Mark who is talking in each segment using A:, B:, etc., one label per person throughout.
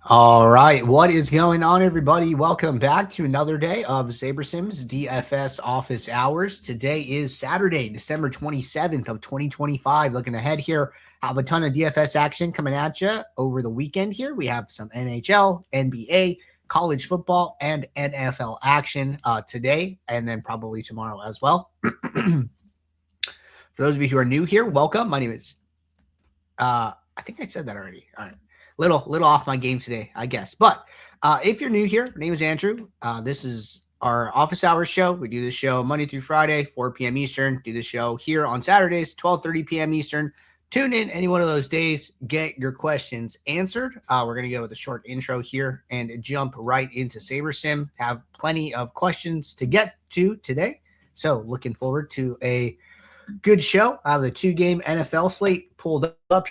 A: All right, what is going on, everybody? Welcome back to another day of SaberSim's DFS office hours. Today is Saturday, December 27th of 2025. Looking ahead here, have a ton of DFS action coming at you over the weekend here. We have some NHL, NBA, college football, and NFL action today, and then probably tomorrow as well. For those of you who are new here, welcome. My name is, I think I said that already. All right. Little off my game today, I guess. But if you're new here, my name is Andrew. This is our office hours show. We do this show Monday through Friday, 4 p.m. Eastern. Do the show here on Saturdays, 12:30 p.m. Eastern. Tune in any one of those days. Get your questions answered. We're going to go with a short intro here and jump right into SaberSim. Have plenty of questions to get to today. So looking forward to a good show. I have the 2-game NFL slate pulled up.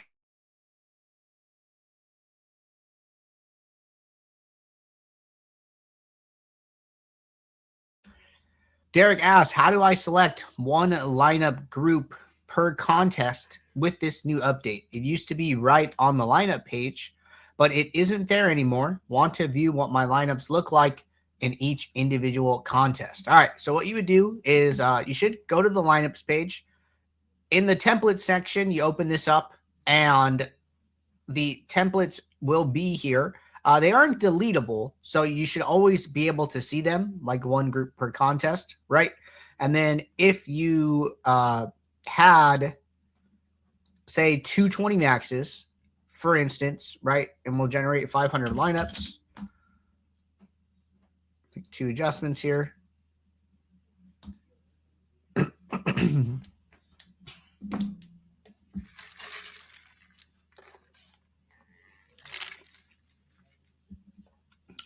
A: Derek asks, how do I select one lineup group per contest with this new update? It used to be right on the lineup page, but it isn't there anymore. Want to view what my lineups look like in each individual contest. All right, so what you would do is you should go to the lineups page. In the template section, you open this up, and the templates will be here. They aren't deletable, so you should always be able to see them, like one group per contest, right? And then if you had, say, 220 maxes, for instance, right, and we'll generate 500 lineups. Make 2 adjustments here.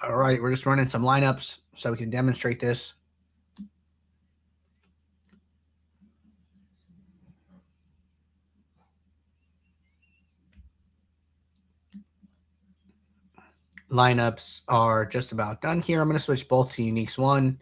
A: All right, we're just running some lineups so we can demonstrate this. Lineups are just about done here. I'm going to switch both to Uniques 1.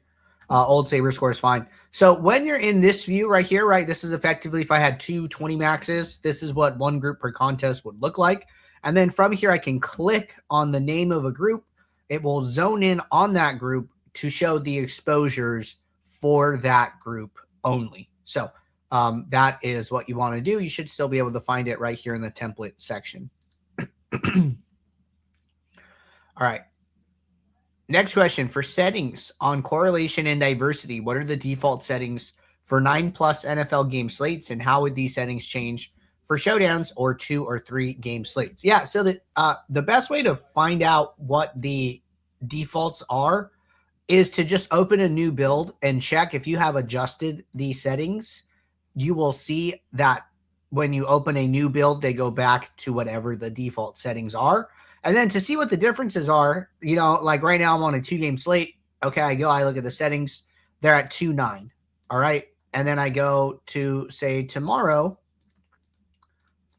A: Old Saber score is fine. So when you're in this view right here, right, this is effectively if I had 220 maxes, this is what one group per contest would look like. And then from here, I can click on the name of a group. It will zone in on that group to show the exposures for that group only. So that is what you want to do. You should still be able to find it right here in the template section. All right. Next question, for settings on correlation and diversity, what are the default settings for 9+ NFL game slates, and how would these settings change for showdowns or 2 or 3 game slates? Yeah, so the best way to find out what the defaults are is to just open a new build and check if you have adjusted these settings. You will see that when you open a new build, they go back to whatever the default settings are. And then to see what the differences are, you know, like right now I'm on a 2-game slate. Okay, I look at the settings. They're at 2.9. All right. And then I go to, say, tomorrow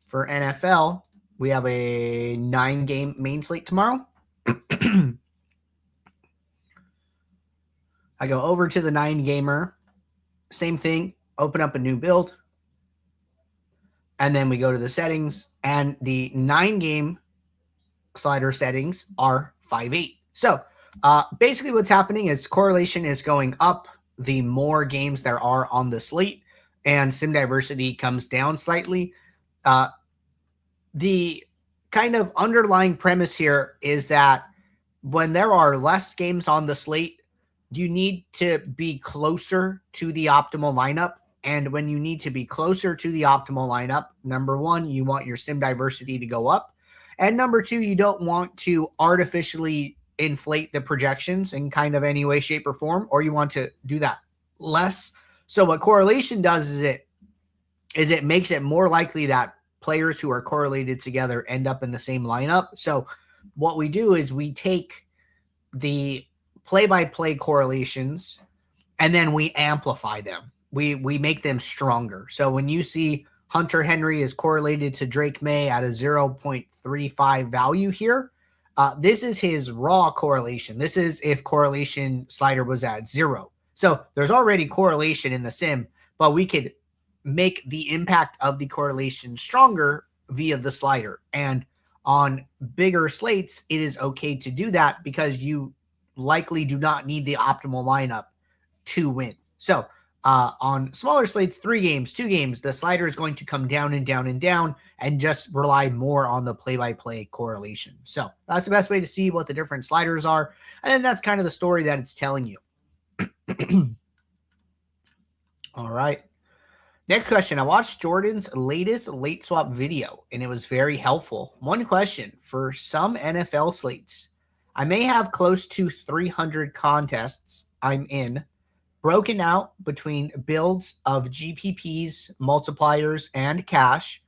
A: for NFL. We have a 9-game main slate tomorrow. I go over to the 9-gamer. Same thing. Open up a new build. And then we go to the settings. And the 9-game slider settings are 5.8. So basically what's happening is correlation is going up the more games there are on the slate, and sim diversity comes down slightly. The kind of underlying premise here is that when there are less games on the slate, you need to be closer to the optimal lineup. And when you need to be closer to the optimal lineup, number one, you want your sim diversity to go up. And number two, you don't want to artificially inflate the projections in kind of any way, shape, or form, or you want to do that less. So what correlation does is it makes it more likely that players who are correlated together end up in the same lineup. So what we do is we take the play-by-play correlations and then we amplify them. We make them stronger. So when you see Hunter Henry is correlated to Drake May at a 0.35 value here, this is his raw correlation. This is if correlation slider was at 0. So there's already correlation in the sim, but we could make the impact of the correlation stronger via the slider. And On bigger slates, it is okay to do that because you likely do not need the optimal lineup to win. So on smaller slates, 3 games, 2 games, the slider is going to come down and down and down and just rely more on the play-by-play correlation. So that's the best way to see what the different sliders are. And then that's kind of the story that it's telling you. All right. Next question. I watched Jordan's latest late swap video, and it was very helpful. One question. For some NFL slates, I may have close to 300 contests I'm in, broken out between builds of GPPs, multipliers, and cash.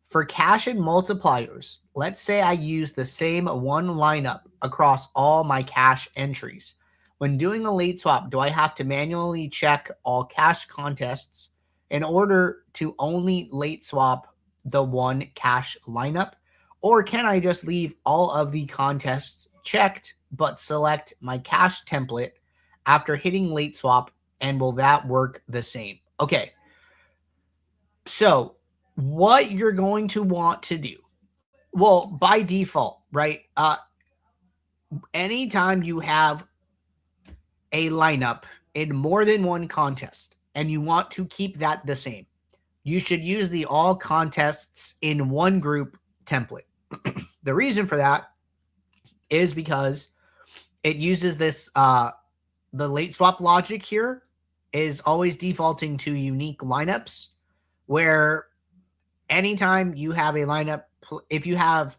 A: For cash and multipliers, let's say I use the same one lineup across all my cash entries. When doing a late swap, do I have to manually check all cash contests in order to only late swap the one cash lineup? Or can I just leave all of the contests checked but select my cash template after hitting late swap, and will that work the same? Okay. So what you're going to want to do, well, by default, right? Anytime you have a lineup in more than one contest and you want to keep that the same, you should use the all contests in one group template. The reason for that is because it uses this, the late swap logic here is always defaulting to unique lineups, where anytime you have a lineup, if you have,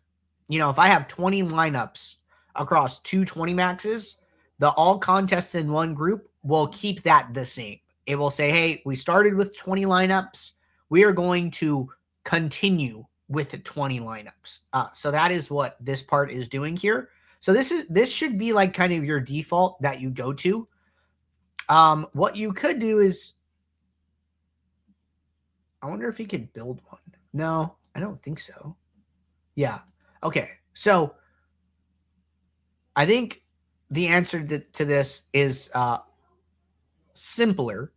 A: if I have 20 lineups across 220 maxes, the all contests in one group will keep that the same. It will say, hey, we started with 20 lineups. We are going to continue with 20 lineups. So that is what this part is doing here. So this should be like kind of your default that you go to. What you could do is, I wonder if he could build one. No, I don't think so. Yeah. Okay. So I think the answer to this is simpler.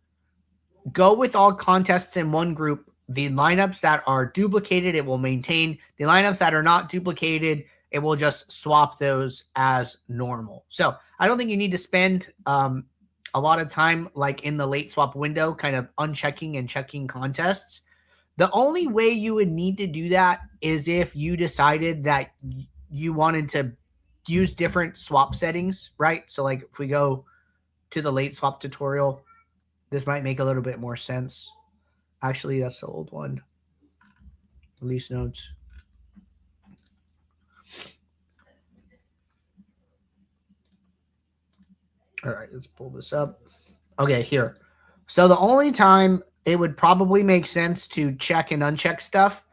A: Go with all contests in one group. The lineups that are duplicated, it will maintain. The lineups that are not duplicated, it will just swap those as normal. So I don't think you need to spend a lot of time like in the late swap window kind of unchecking and checking contests. The only way you would need to do that is if you decided that you wanted to use different swap settings, right? So like if we go to the late swap tutorial, this might make a little bit more sense. Actually, that's the old one. Release notes. All right, let's pull this up. Okay, here. So the only time it would probably make sense to check and uncheck stuff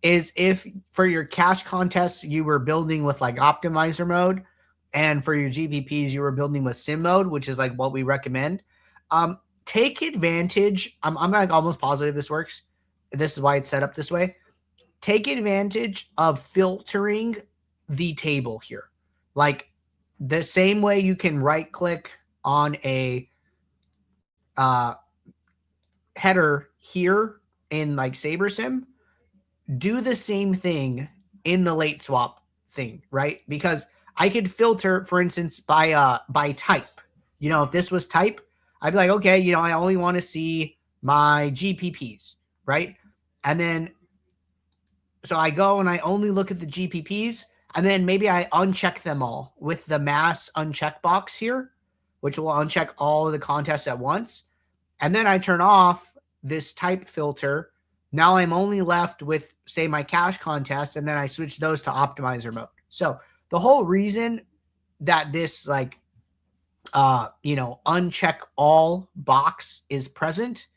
A: is if for your cash contests you were building with like optimizer mode, and for your GPPs you were building with sim mode, which is like what we recommend. Take advantage. I'm like almost positive this works. This is why it's set up this way. Take advantage of filtering the table here. Like the same way you can right click on a header here in like SaberSim, do the same thing in the late swap thing, right? Because I could filter, for instance, by type. If this was type, I'd be like, okay, I only want to see my GPPs, right? And then, so I go and I only look at the GPPs, and then maybe I uncheck them all with the mass uncheck box here, which will uncheck all of the contests at once. And then I turn off this type filter. Now I'm only left with, say, my cash contests, and then I switch those to optimizer mode. So the whole reason that this like, uncheck all box is present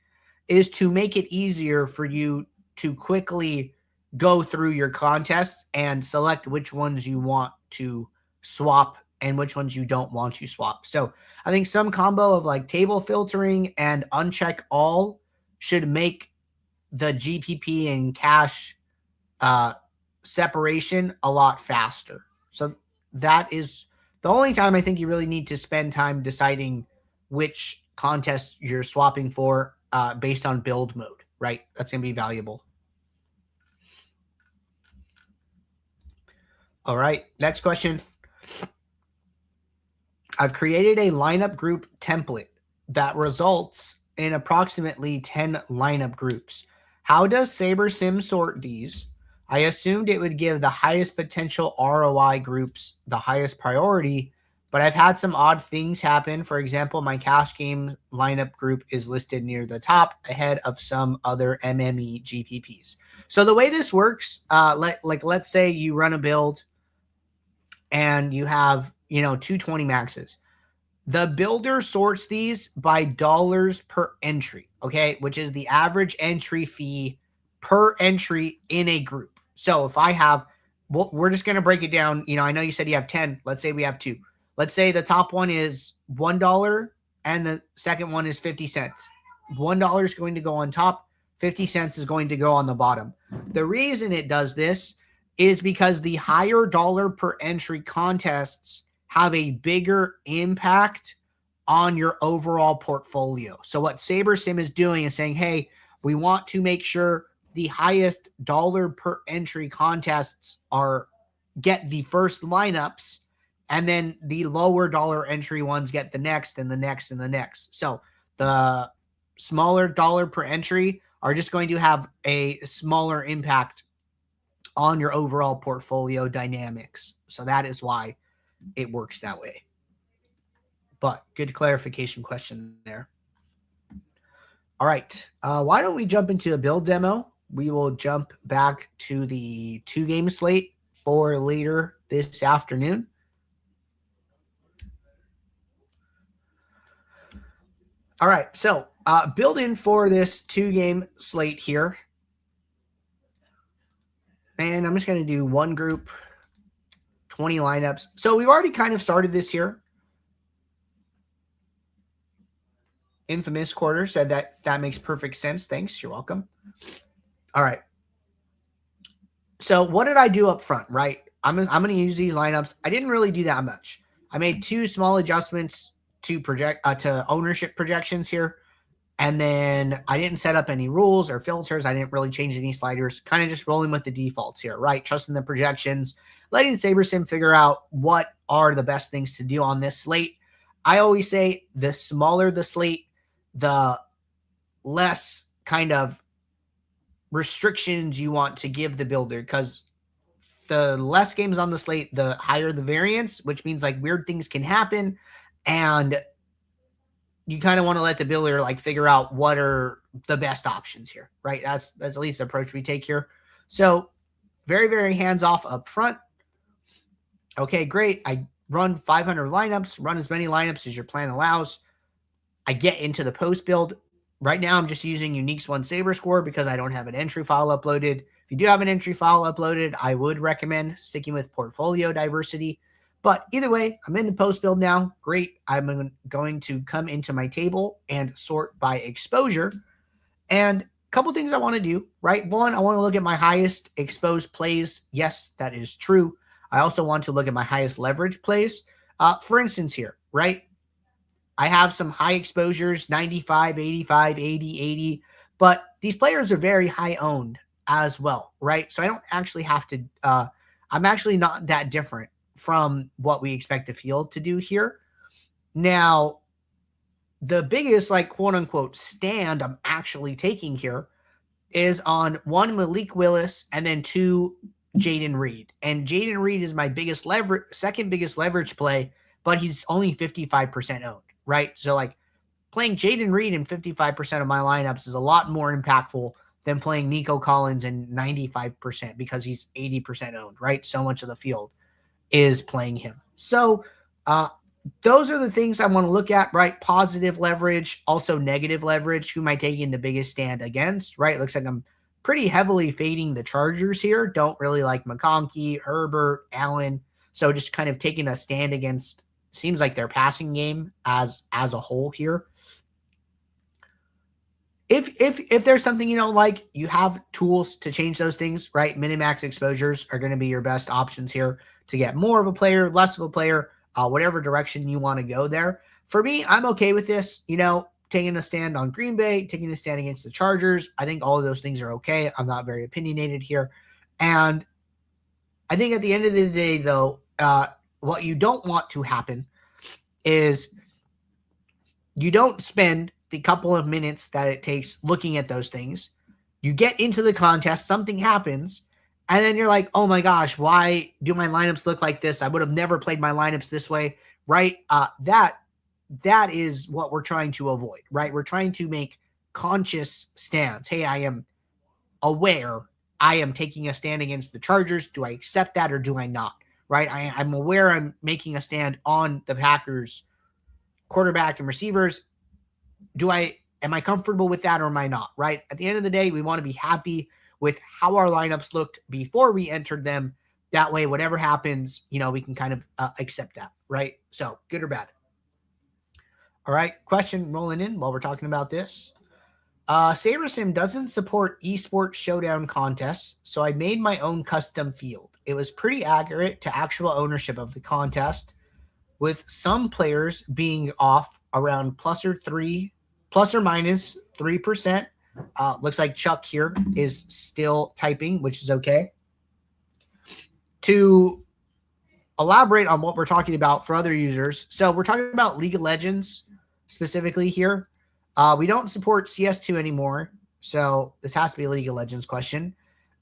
A: is to make it easier for you to quickly go through your contests and select which ones you want to swap and which ones you don't want to swap. So I think some combo of like table filtering and uncheck all should make the GPP and cash separation a lot faster. So that is the only time I think you really need to spend time deciding which contest you're swapping for based on build mode, right? That's going to be valuable. All right, next question. I've created a lineup group template that results in approximately 10 lineup groups. How does SaberSim sort these? I assumed it would give the highest potential ROI groups the highest priority, but I've had some odd things happen. For example, my cash game lineup group is listed near the top ahead of some other MME GPPs. So the way this works, let's say you run a build and you have, 220 maxes. The builder sorts these by dollars per entry, okay, which is the average entry fee per entry in a group. So if I have, well, we're just going to break it down. I know you said you have 10. Let's say we have 2. Let's say the top one is $1 and the second one is 50 cents. $1 is going to go on top. 50 cents is going to go on the bottom. The reason it does this is because the higher dollar per entry contests have a bigger impact on your overall portfolio. So what SaberSim is doing is saying, hey, we want to make sure the highest dollar per entry contests get the first lineups, and then the lower dollar entry ones get the next and the next and the next. So the smaller dollar per entry are just going to have a smaller impact on your overall portfolio dynamics. So that is why it works that way. But good clarification question there. All right. Why don't we jump into a build demo? We will jump back to the 2-game slate for later this afternoon. All right. So building for this 2-game slate here. And I'm just going to do one group, 20 lineups. So we've already kind of started this here. Infamous Quarter said that makes perfect sense. Thanks. You're welcome. All right. So what did I do up front, right? I'm going to use these lineups. I didn't really do that much. I made 2 small adjustments to to ownership projections here. And then I didn't set up any rules or filters. I didn't really change any sliders. Kind of just rolling with the defaults here, right? Trusting the projections, letting SaberSim figure out what are the best things to do on this slate. I always say the smaller the slate, the less kind of restrictions you want to give the builder, because the less games on the slate, the higher the variance, which means like weird things can happen. And you kind of want to let the builder like figure out what are the best options here, right? That's at least the approach we take here. So very, very hands-off up front. Okay, great. I run 500 lineups, run as many lineups as your plan allows. I get into the post build. Right now, I'm just using Unique's One Saber Score because I don't have an entry file uploaded. If you do have an entry file uploaded, I would recommend sticking with portfolio diversity. But either way, I'm in the post build now. Great. I'm going to come into my table and sort by exposure. And a couple things I want to do, right? One, I want to look at my highest exposed plays. Yes, that is true. I also want to look at my highest leverage plays. For instance here, right? I have some high exposures, 95, 85, 80, 80. But these players are very high owned as well, right? So I don't actually have to, I'm actually not that different from what we expect the field to do here. Now, the biggest, like, quote unquote, stand I'm actually taking here is on 1, Malik Willis, and then 2, Jaden Reed. And Jaden Reed is my biggest leverage, second biggest leverage play, but he's only 55% owned, right? So like playing Jaden Reed in 55% of my lineups is a lot more impactful than playing Nico Collins in 95% because he's 80% owned, right? So much of the field is playing him. So those are the things I want to look at, right? Positive leverage, also negative leverage. Who am I taking the biggest stand against, right? Looks like I'm pretty heavily fading the Chargers here. Don't really like McConkey, Herbert, Allen. So just kind of taking a stand against, seems like their passing game as a whole here. If there's something you don't like, you have tools to change those things, right? Minimax exposures are going to be your best options here to get more of a player, less of a player, whatever direction you want to go there. For me, I'm okay with this, taking a stand on Green Bay, taking a stand against the Chargers. I think all of those things are okay. I'm not very opinionated here. And I think at the end of the day, though, what you don't want to happen is you don't spend the couple of minutes that it takes looking at those things. You get into the contest, something happens, and then you're like, oh my gosh, why do my lineups look like this? I would have never played my lineups this way, right? That is what we're trying to avoid, right? We're trying to make conscious stands. Hey, I am aware I am taking a stand against the Chargers. Do I accept that or do I not? Right? I'm aware I'm making a stand on the Packers quarterback and receivers. Am I comfortable with that or am I not? Right? At the end of the day, we want to be happy with how our lineups looked before we entered them. That way, whatever happens, we can kind of accept that, right? So good or bad. All right. Question rolling in while we're talking about this. SaberSim doesn't support esports showdown contests, so I made my own custom field. It was pretty accurate to actual ownership of the contest, with some players being off around plus or minus 3%. Looks like Chuck here is still typing, which is okay. To elaborate on what we're talking about for other users, so we're talking about League of Legends specifically here. We don't support CS2 anymore, so this has to be a League of Legends question.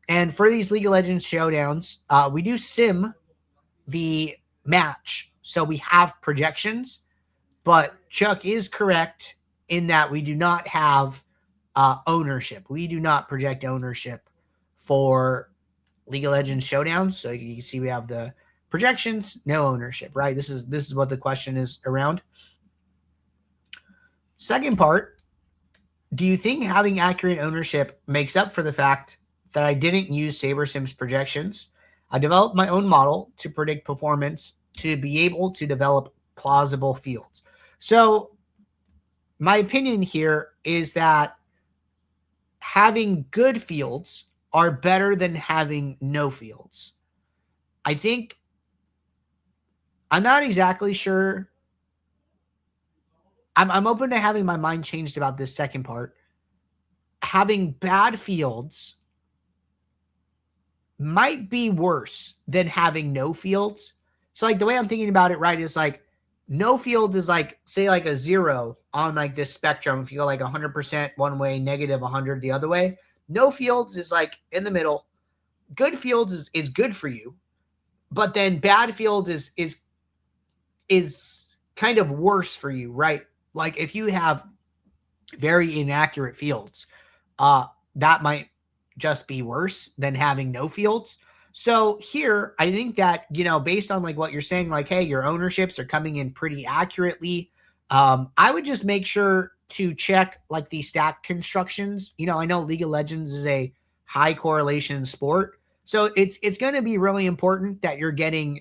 A: And for these League of Legends showdowns, we do sim the match, so we have projections. But Chuck is correct in that we do not have ownership. We do not project ownership for League of Legends showdowns. So you can see we have the projections, no ownership, right? This is what the question is around. Second part, do you think having accurate ownership makes up for the fact that I didn't use SaberSim's projections? I developed my own model to predict performance to be able to develop plausible fields. So my opinion here is that having good fields are better than having no fields. I'm not exactly sure. I'm open to having my mind changed about this second part. Having bad fields might be worse than having no fields. So like the way I'm thinking about it, right, is like no fields is like, say like a 0 on like this spectrum. If you go like 100% one way, negative 100 the other way, no fields is like in the middle. Good fields is good for you, but then bad fields is kind of worse for you, right? Like if you have very inaccurate fields, that might just be worse than having no fields. So here, I think that, based on like what you're saying, like, hey, your ownerships are coming in pretty accurately. I would just make sure to check like the stack constructions. I know League of Legends is a high correlation sport. So it's going to be really important that you're getting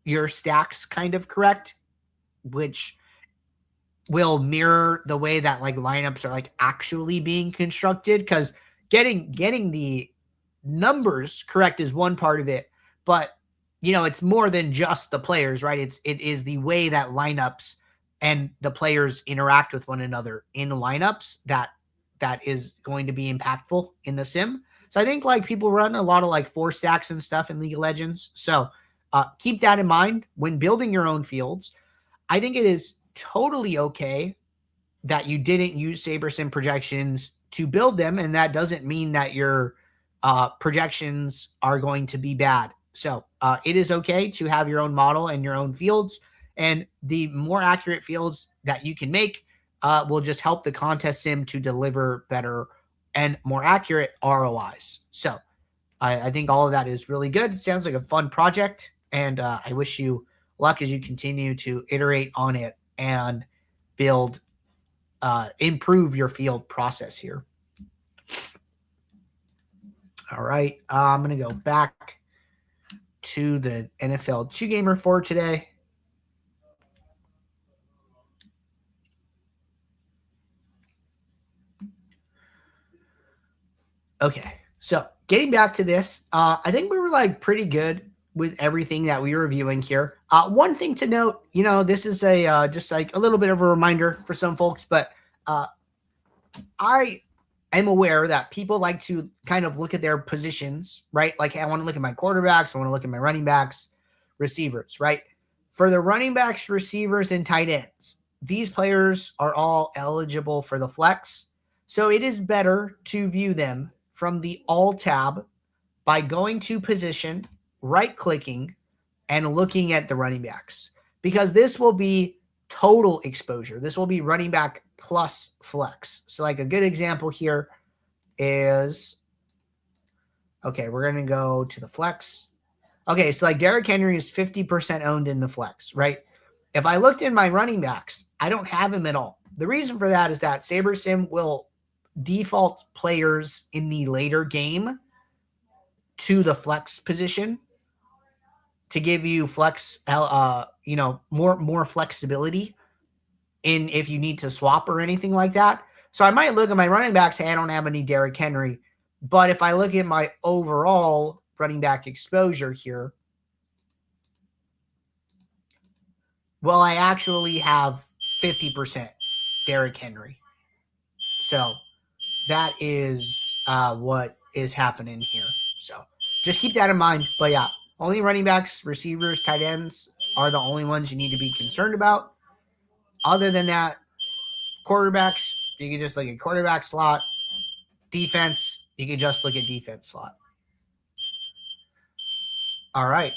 A: your stacks kind of correct, which will mirror the way that like lineups are like actually being constructed, because getting the numbers correct is one part of it, but it's more than just the players, right? It is the way that lineups and the players interact with one another in lineups that is going to be impactful in the sim. So I think like people run a lot of like 4 stacks and stuff in League of Legends. So keep that in mind when building your own fields. I think it is totally okay that you didn't use SaberSim projections to build them, and that doesn't mean that your projections are going to be bad. So it is okay to have your own model and your own fields, and the more accurate fields that you can make will just help the contest sim to deliver better and more accurate ROIs. So I think all of that is really good. It sounds like a fun project, and I wish you luck as you continue to iterate on it and build, improve your field process here. All right. I'm going to go back to the NFL 2-gamer for today. Okay. So getting back to this, I think we were like pretty good with everything that we were reviewing here. One thing to note, this is a just like a little bit of a reminder for some folks, but I am aware that people like to kind of look at their positions, right? Like, hey, I want to look at my quarterbacks. I want to look at my running backs, receivers, right? For the running backs, receivers, and tight ends, these players are all eligible for the flex. So it is better to view them from the all tab by going to position, right-clicking, and looking at the running backs, because this will be total exposure. This will be running back plus flex. So like a good example here is, okay, we're going to go to the flex. Okay, so like Derrick Henry is 50% owned in the flex, right? If I looked in my running backs, I don't have him at all. The reason for that is that SaberSim will default players in the later game to the flex position to give you flex, more flexibility in if you need to swap or anything like that. So I might look at my running backs, hey, I don't have any Derrick Henry. But if I look at my overall running back exposure here, well, I actually have 50% Derrick Henry. So that is what is happening here. So just keep that in mind. But yeah, only running backs, receivers, tight ends are the only ones you need to be concerned about. Other than that, quarterbacks, you can just look at quarterback slot. Defense, you can just look at defense slot. All right.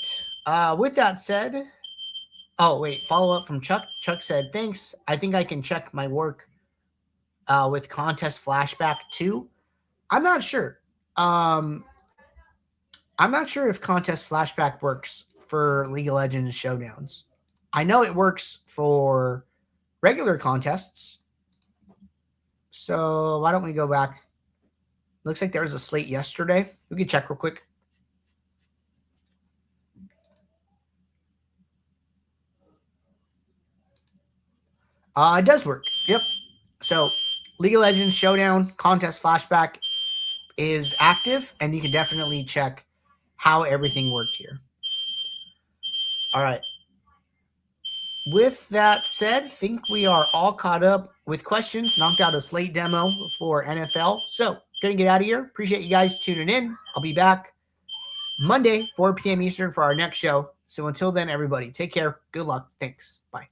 A: With that said, oh, wait, follow up from Chuck. Chuck said, thanks. I think I can check my work with contest flashback too. I'm not sure. I'm not sure if contest flashback works for League of Legends showdowns. I know it works for regular contests. So why don't we go back? Looks like there was a slate yesterday. We can check real quick. It does work. Yep. So League of Legends Showdown contest flashback is active, and you can definitely check how everything worked here. All right. With that said, I think we are all caught up with questions. Knocked out a slate demo for NFL. So going to get out of here. Appreciate you guys tuning in. I'll be back Monday, 4 p.m. Eastern for our next show. So until then, everybody, take care. Good luck. Thanks. Bye.